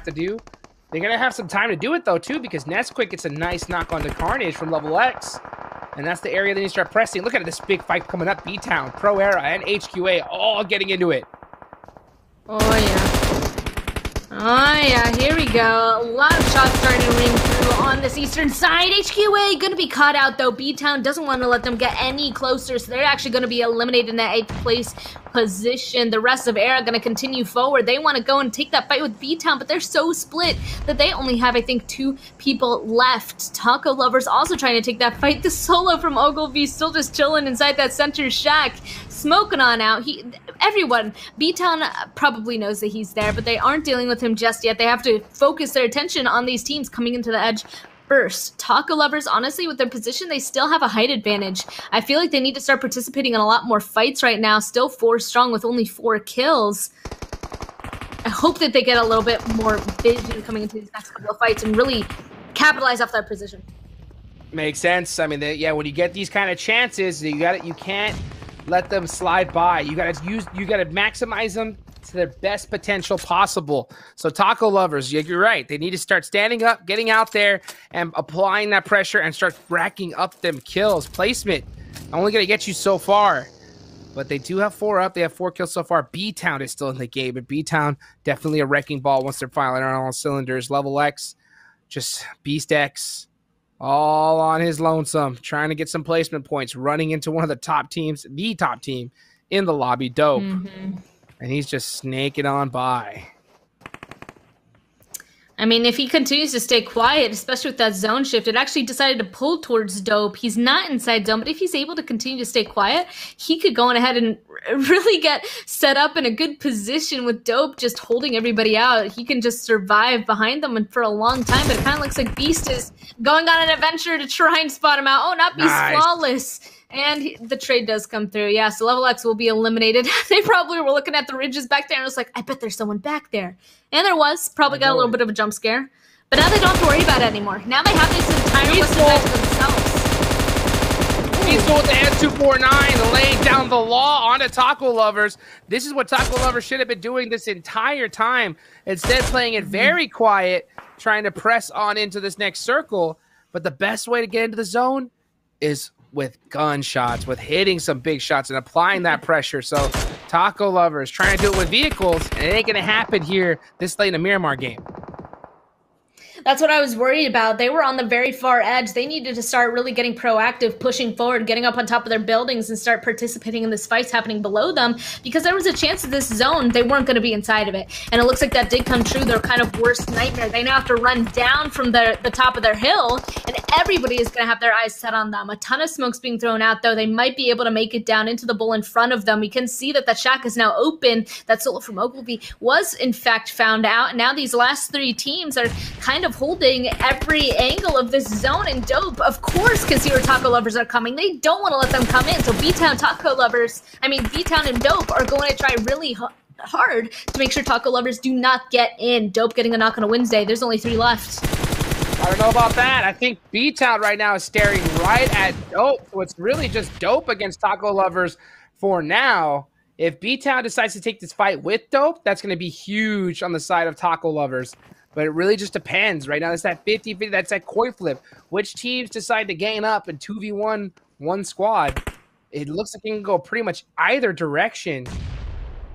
to do. They're going to have some time to do it, though, too, because Nesquik gets a nice knock on the Carnage from level X. And that's the area they need to start pressing. Look at this big fight coming up. BTOWN, Pro Era, and HQA all getting into it. Oh, yeah. Oh, yeah, here we go. A lot of shots starting to ring through on this eastern side. HQA going to be caught out, though. BTOWN doesn't want to let them get any closer, so they're actually going to be eliminated in that 8th place position. The rest of Era going to continue forward. They want to go and take that fight with BTOWN, but they're so split that they only have, I think, 2 people left. Taco Lovers also trying to take that fight. The solo from Ogilvy still just chilling inside that center shack, smoking on out. Everyone, BTOWN probably knows that he's there, but they aren't dealing with him just yet. They have to focus their attention on these teams coming into the edge first. Taco Lovers, honestly, with their position, they still have a height advantage. I feel like they need to start participating in a lot more fights right now. Still 4 strong with only 4 kills. I hope that they get a little bit more vision coming into these next couple of fights and really capitalize off their position. Makes sense. I mean, yeah, when you get these kind of chances, you can't let them slide by. You gotta maximize them to their best potential possible. So Taco Lovers, you're right. They need to start standing up, getting out there, and applying that pressure and start racking up them kills. Placement only gonna get you so far, but they do have 4 up. They have 4 kills so far. BTOWN is still in the game, but BTOWN definitely a wrecking ball once they're firing on all cylinders. Level X, just Beast X, all on his lonesome, trying to get some placement points, running into one of the top teams, the top team in the lobby, Dope. And he's just snaking on by. I mean, if he continues to stay quiet, especially with that zone shift, it actually decided to pull towards Dope. He's not inside zone, but if he's able to continue to stay quiet, he could go on ahead and really get set up in a good position with Dope just holding everybody out. He can just survive behind them and for a long time, but it kind of looks like Beast is going on an adventure to try and spot him out. Oh, not Beast, nice. Flawless. And the trade does come through. Yeah, so Level X will be eliminated. They probably were looking at the ridges back there and was like, I bet there's someone back there. And there was. Probably got a little bit of a jump scare. But now they don't have to worry about it anymore. Now they have this entire list of guys to themselves. Peaceful with the S249 laying down the law onto Taco Lovers. This is what Taco Lovers should have been doing this entire time. Instead, playing it very quiet, trying to press on into this next circle. But the best way to get into the zone is with gunshots, with hitting some big shots and applying that pressure. So Taco Lovers trying to do it with vehicles, and it ain't gonna happen here this late in a Miramar game. That's what I was worried about. They were on the very far edge. They needed to start really getting proactive, pushing forward, getting up on top of their buildings and start participating in this fights happening below them, because there was a chance of this zone, they weren't going to be inside of it. And it looks like that did come true, their kind of worst nightmare. They now have to run down from the top of their hill, and everybody is going to have their eyes set on them. A ton of smoke's being thrown out, though. They might be able to make it down into the bull in front of them. We can see that that shack is now open. That solo from Ogilvy was, in fact, found out. And now these last 3 teams are kind of holding every angle of this zone, and Dope, of course, can see where Taco Lovers are coming. They don't want to let them come in. So BTOWN, BTOWN and Dope are going to try really hard to make sure Taco Lovers do not get in. Dope getting a knock on a Wednesday. There's only 3 left. I don't know about that. I think BTOWN right now is staring right at Dope. So it's really just Dope against Taco Lovers for now. If BTOWN decides to take this fight with Dope, that's going to be huge on the side of Taco Lovers. But it really just depends. Right now, it's that 50-50. That's that coin flip. Which teams decide to gain up in 2v1, one squad? It looks like it can go pretty much either direction.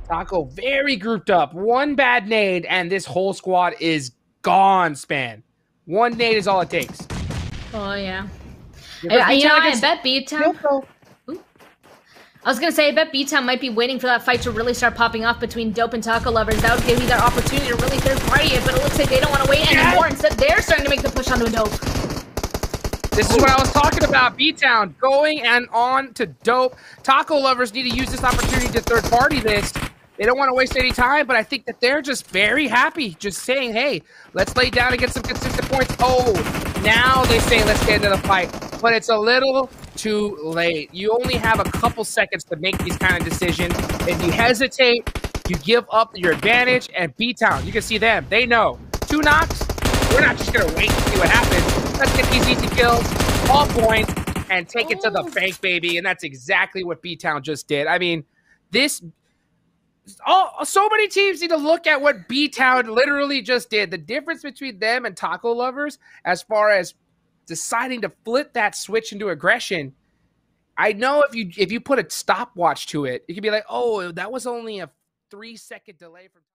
Taco very grouped up. 1 bad nade, and this whole squad is gone, Span. 1 nade is all it takes. Oh, yeah. I bet BTOWN... I was going to say, I bet BTOWN might be waiting for that fight to really start popping off between Dope and Taco Lovers. That would give me that opportunity to really third-party it, but it looks like they don't want to wait anymore. Instead, they're starting to make the push onto Dope. This is what I was talking about. BTOWN going and on to Dope. Taco Lovers need to use this opportunity to third-party this. They don't want to waste any time, but I think that they're just very happy, just saying, hey, let's lay down and get some consistent points. Oh, now they say let's get into the fight, but it's a little too late. You only have a couple seconds to make these kind of decisions. If you hesitate, you give up your advantage, and BTOWN, you can see them. They know. 2 knocks, we're not just going to wait and see what happens. Let's get these easy kills, all points, and take it to the bank, baby, and that's exactly what BTOWN just did. I mean, this... So many teams need to look at what BTOWN literally just did. The difference between them and taco lovers, as far as deciding to flip that switch into aggression. I know if you put a stopwatch to it, it could be like, oh, that was only a 3-second delay from